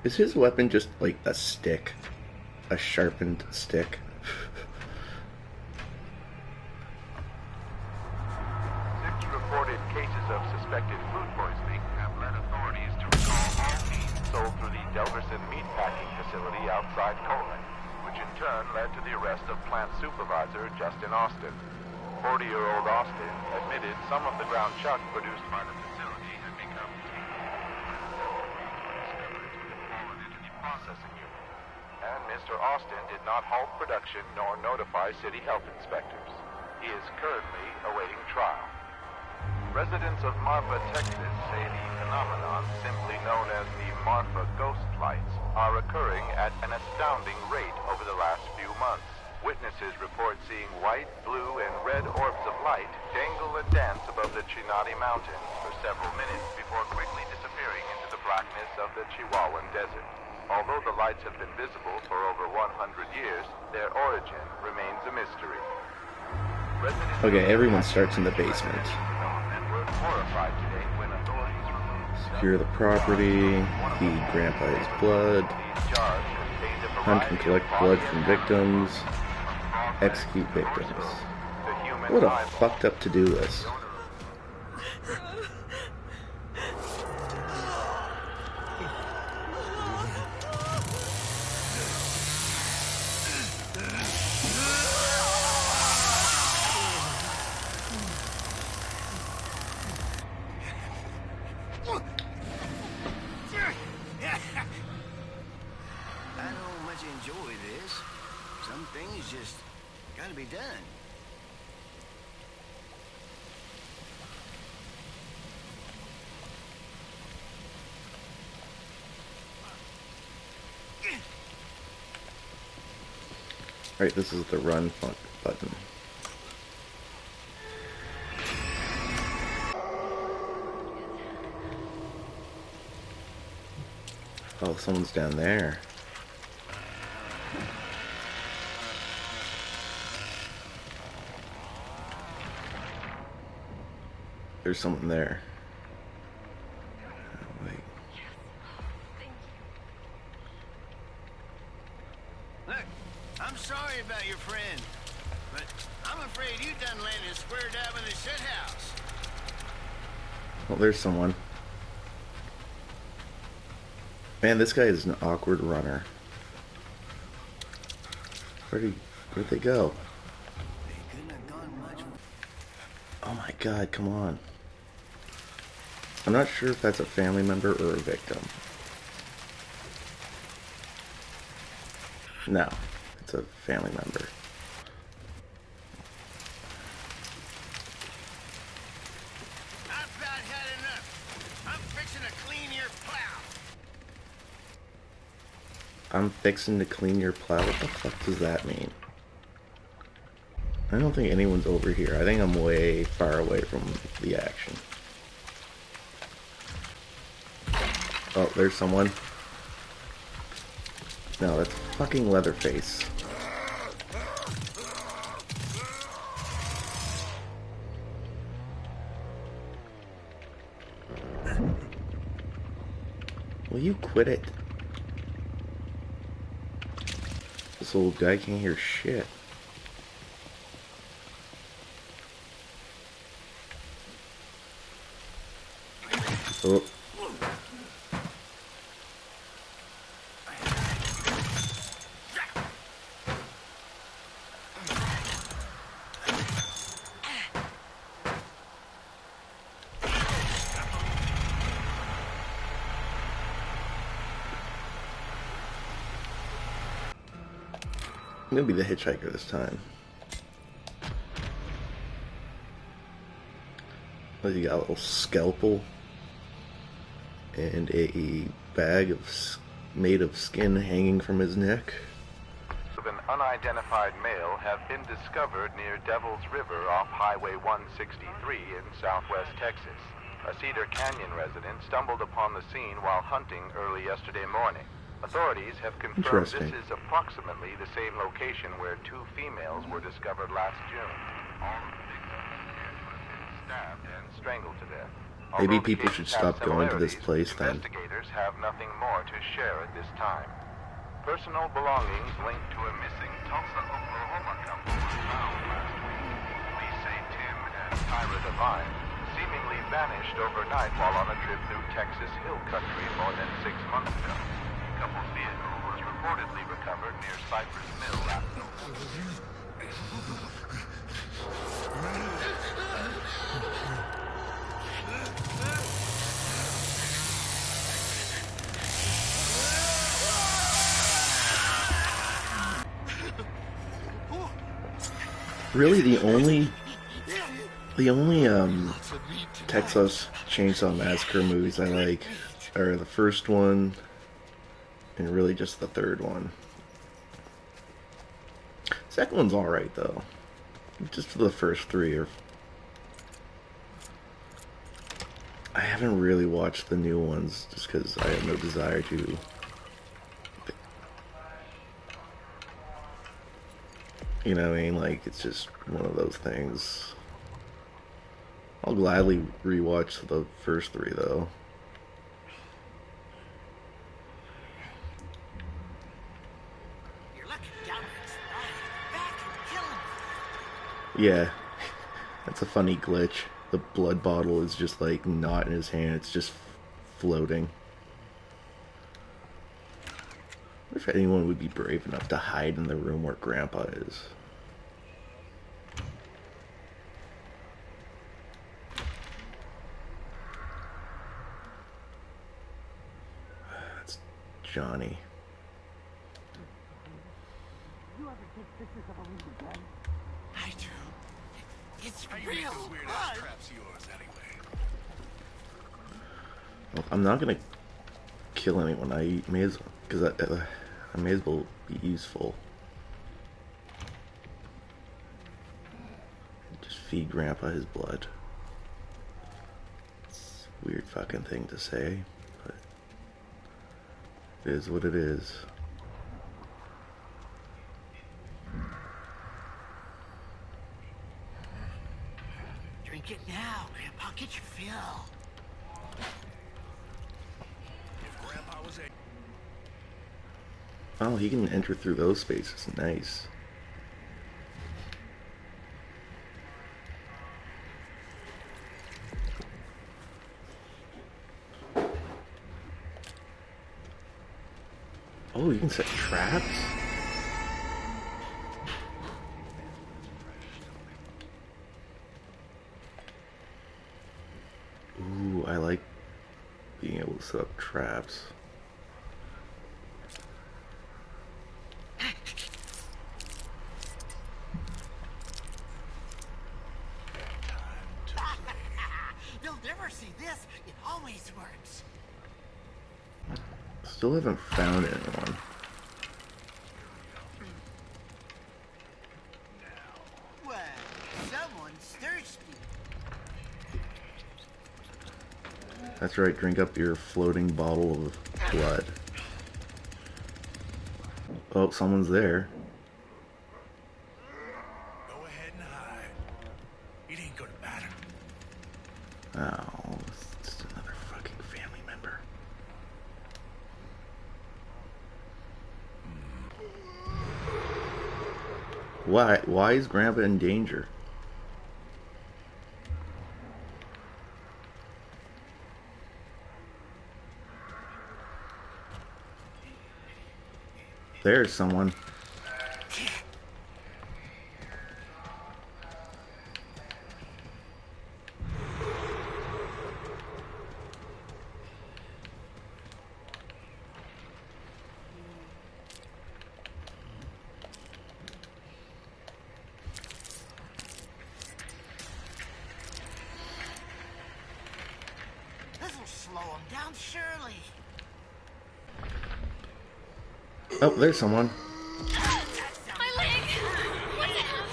Is his weapon just like a stick? A sharpened stick? Six reported cases of suspected food poisoning have led authorities to recall all meat sold through the Delverson meatpacking facility outside Coleman, which in turn led to the arrest of plant supervisor Justin Austin. 40-year-old Austin admitted some of the ground chuck produced by the facility had become fallen into the processing unit. And Mr. Austin did not halt production nor notify city health inspectors. He is currently awaiting trial. Residents of Marfa, Texas say the phenomenon, simply known as the Marfa ghost lights, are occurring at an astounding rate over the last few months. Witnesses report seeing white, blue, and red orbs of light dangle and dance above the Chinati Mountains for several minutes before quickly disappearing into the blackness of the Chihuahuan Desert. Although the lights have been visible for over 100 years, their origin remains a mystery. Okay, everyone starts in the basement. Secure the property, feed Grandpa his blood, hunt and collect blood from victims, execute victims. What a fucked up to-do list. I don't much enjoy this. Some things just gotta be done. Alright, this is the run button. Oh, someone's down there. There's someone there. Oh, wait. Look, I'm sorry about your friend, but I'm afraid you done landed square dab in the shit house. Well, there's someone. Man, this guy is an awkward runner. Where'd they go? They couldn't have gone much. Oh my god, come on. I'm not sure if that's a family member or a victim. No, it's a family member. I've about had enough. I'm fixing to clean your plow. I'm fixing to clean your plow? What the fuck does that mean? I don't think anyone's over here. I think I'm way far away from the action. Oh, there's someone. No, that's fucking Leatherface. Will you quit it? This old guy can't hear shit. Oh. I'm gonna be the hitchhiker this time. Oh, you got a little scalpel and a bag of made of skin hanging from his neck. Of an unidentified male have been discovered near Devil's River off Highway 163 in southwest Texas. A Cedar Canyon resident stumbled upon the scene while hunting early yesterday morning. Authorities have confirmed this is approximately the same location where two females were discovered last June. All of the victims appear to have been stabbed and strangled to death. Maybe Although the people should cases have stop going to this similarities, place then. investigators have nothing more to share at this time. Personal belongings linked to a missing Tulsa, Oklahoma couple were found last week. Police say Tim and Tyra Devine seemingly vanished overnight while on a trip through Texas hill country more than 6 months ago. The couple's vehicle was reportedly recovered near Cypress Mill after. Really, the only Texas Chainsaw Massacre movies I like are the first one and really just the third one. Second one's alright though. Just the first three are... I haven't really watched the new ones just because I have no desire to. You know what I mean? Like, it's just one of those things. I'll gladly rewatch the first three, though. You're looking down at his back and kill him. Yeah, that's a funny glitch. The blood bottle is just, like, not in his hand. It's just floating. I wonder if anyone would be brave enough to hide in the room where Grandpa is. That's Johnny. You ever take pictures of a loose again? I do. It's How you real make those weird ass fun. traps of yours anyway? Well, I'm not gonna kill anyone. I may as because I may as well be useful. Just feed Grandpa his blood. It's a weird fucking thing to say, but it is what it is. Drink it now, Grandpa. Get your fill. If Grandpa was a Oh, he can enter through those spaces. Nice. Oh, you can set traps? Ooh, I like being able to set up traps. You'll never see this. It always works. Still haven't found anyone. Well, someone's thirsty. That's right, drink up your floating bottle of blood. Oh, someone's there. go ahead and hide. It ain't gonna matter. Oh, it's just another fucking family member. Why is Grandpa in danger? There's someone. This'll slow him down, surely. Oh, there's someone. My leg! What the hell?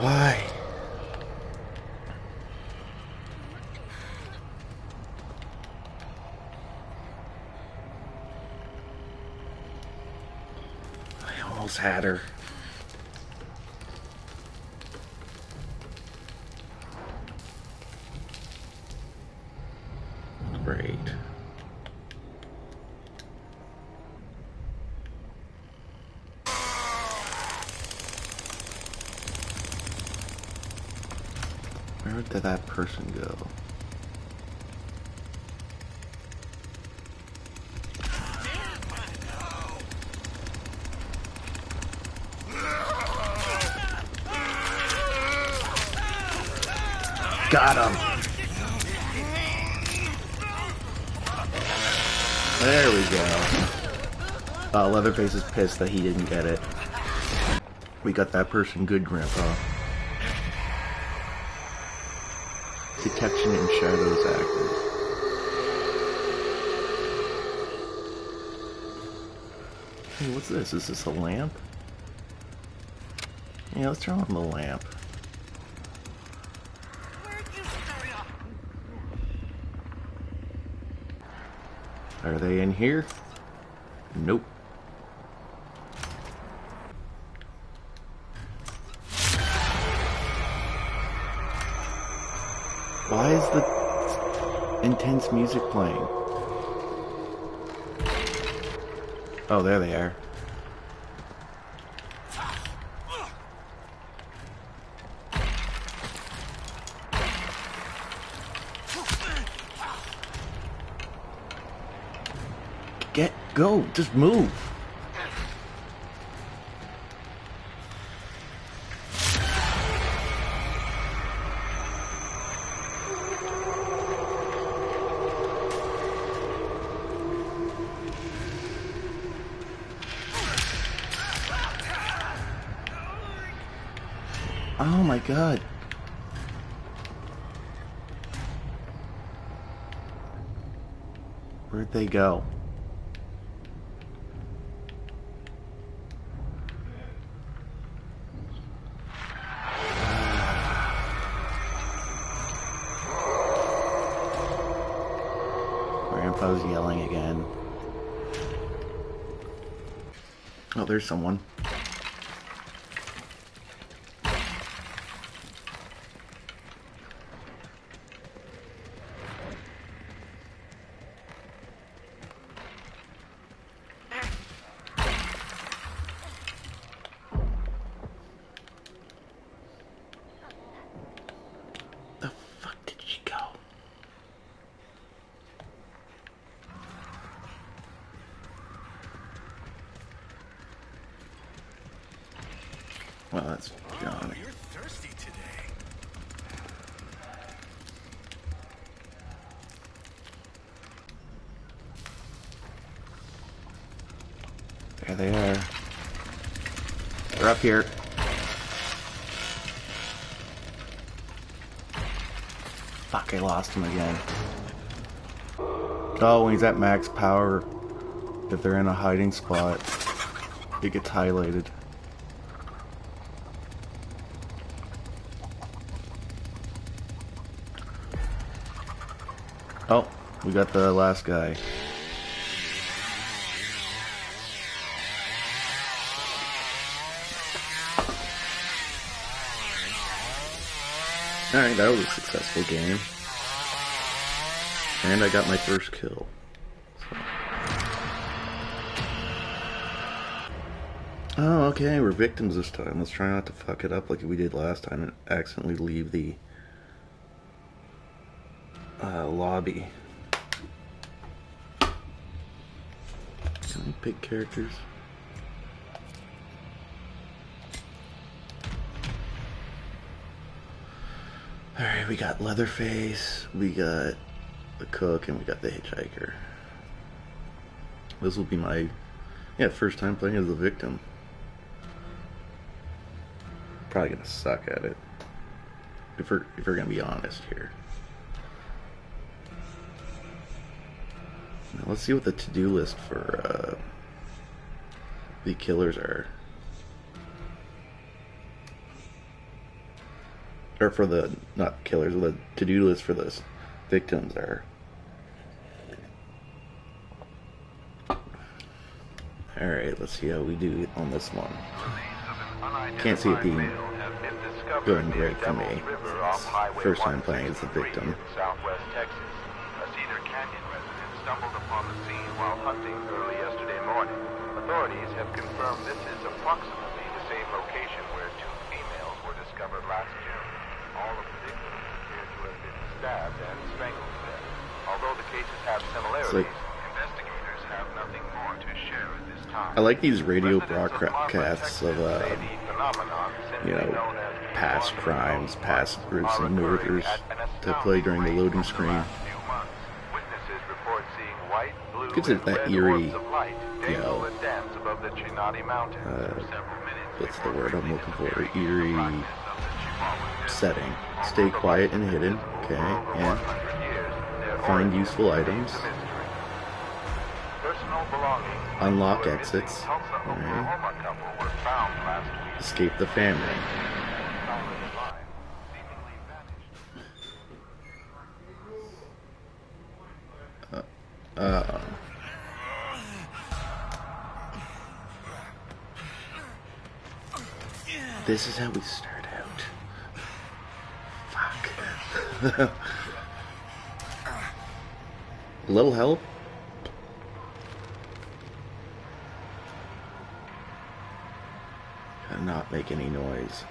Why? almost had her. Great. Where did that person go? Got him! There we go. Leatherface is pissed that he didn't get it. We got that person good, Grandpa. Detection in shadows active. Hey, what's this? Is this a lamp? Yeah, let's turn on the lamp. Are they in here? Nope. Why is the intense music playing? Oh, there they are. Go, just move. Oh my God. Where'd they go? Grandpa's yelling again. Oh, there's someone. The fuck did she go? Well, that's Johnny. You're thirsty today. There they are. They're up here. Fuck, I lost him again. Oh, when he's at max power, if they're in a hiding spot, it gets highlighted. Oh, we got the last guy. Alright, that was a successful game. And I got my first kill. So. Oh, okay, we're victims this time. Let's try not to fuck it up like we did last time and accidentally leave the lobby. Can I pick characters? Alright, we got Leatherface, we got the cook, and we got the hitchhiker. This will be my first time playing as the victim. Probably gonna suck at it. If we're gonna be honest here. Now let's see what the to-do list for the killers are. Or for the, not killers, the to-do list for the victims are. Alright, let's see how we do on this one. Can't see it being going great for me. First time playing as the victim. Southwest Texas. A Cedar Canyon resident stumbled upon the scene while hunting early yesterday morning. Authorities have confirmed this is approximately the same location where 2 females were discovered last June. All of the victims appear to have been stabbed and strangled to death. Although the cases have similarities, investigators have nothing more to share at this time. I like these radio broadcasts of, you know, past crimes, past gruesome murders to play during the loading screen. Gives it that eerie, you know, what's the word I'm looking for? Eerie setting. Stay quiet and hidden, okay, yeah. Find useful items. Unlock exits. Alright. Escape the family. This is how we start out. Fuck. A little help? And not make any noise.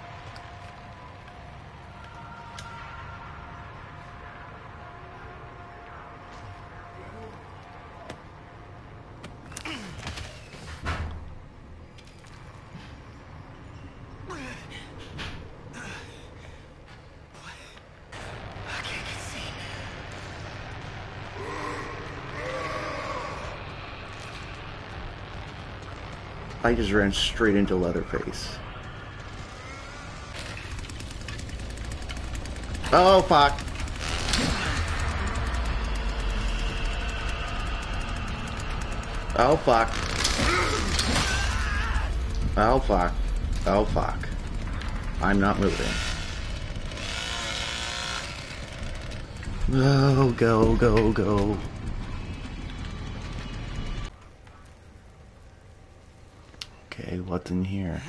I just ran straight into Leatherface. Oh, fuck. Oh, fuck. Oh, fuck. Oh, fuck. I'm not moving. Oh, go, go, go. Okay, what's in here?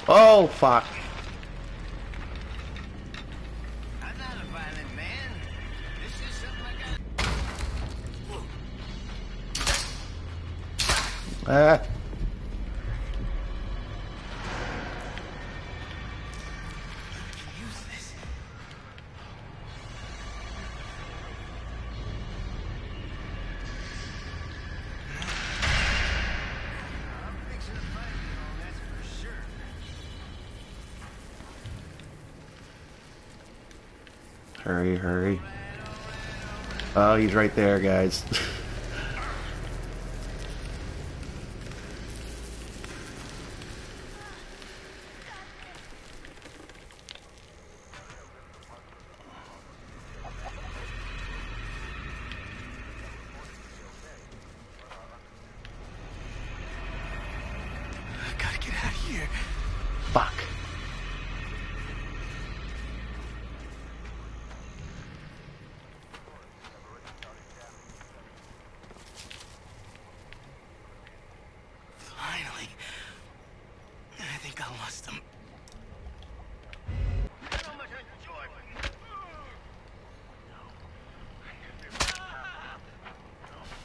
Oh, fuck. I'm not a violent man. This is something I got. Ah. Hurry, hurry. Oh, he's right there, guys. Gotta get out of here. Fuck. Finally. I think I lost him.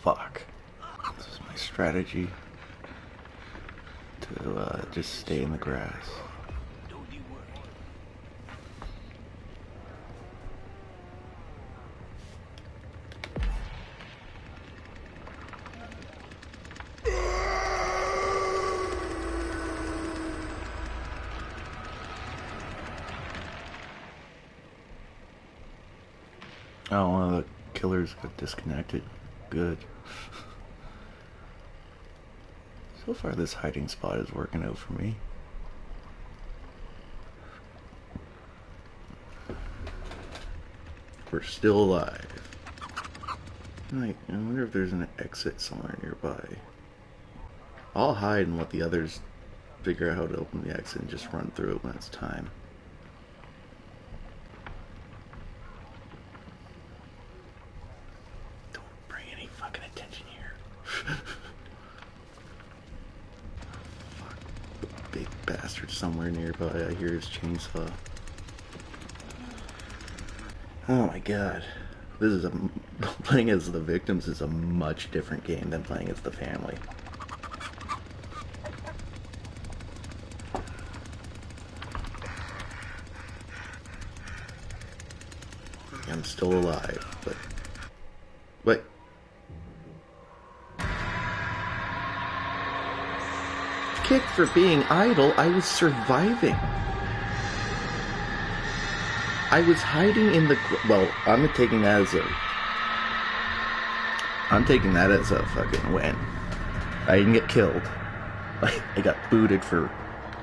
Fuck. This is my strategy. To just stay in the grass. Oh, one of the killers got disconnected. Good. So far, this hiding spot is working out for me. We're still alive. I wonder if there's an exit somewhere nearby. I'll hide and let the others figure out how to open the exit and just run through it when it's time. somewhere nearby. I hear his chainsaw. Oh my god. Playing as the victims is a much different game than playing as the family. I'm still alive, but... What? Kicked for being idle, I was surviving. I was hiding in the... Well, I'm taking that as a fucking win. I didn't get killed. I got booted for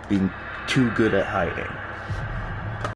being too good at hiding.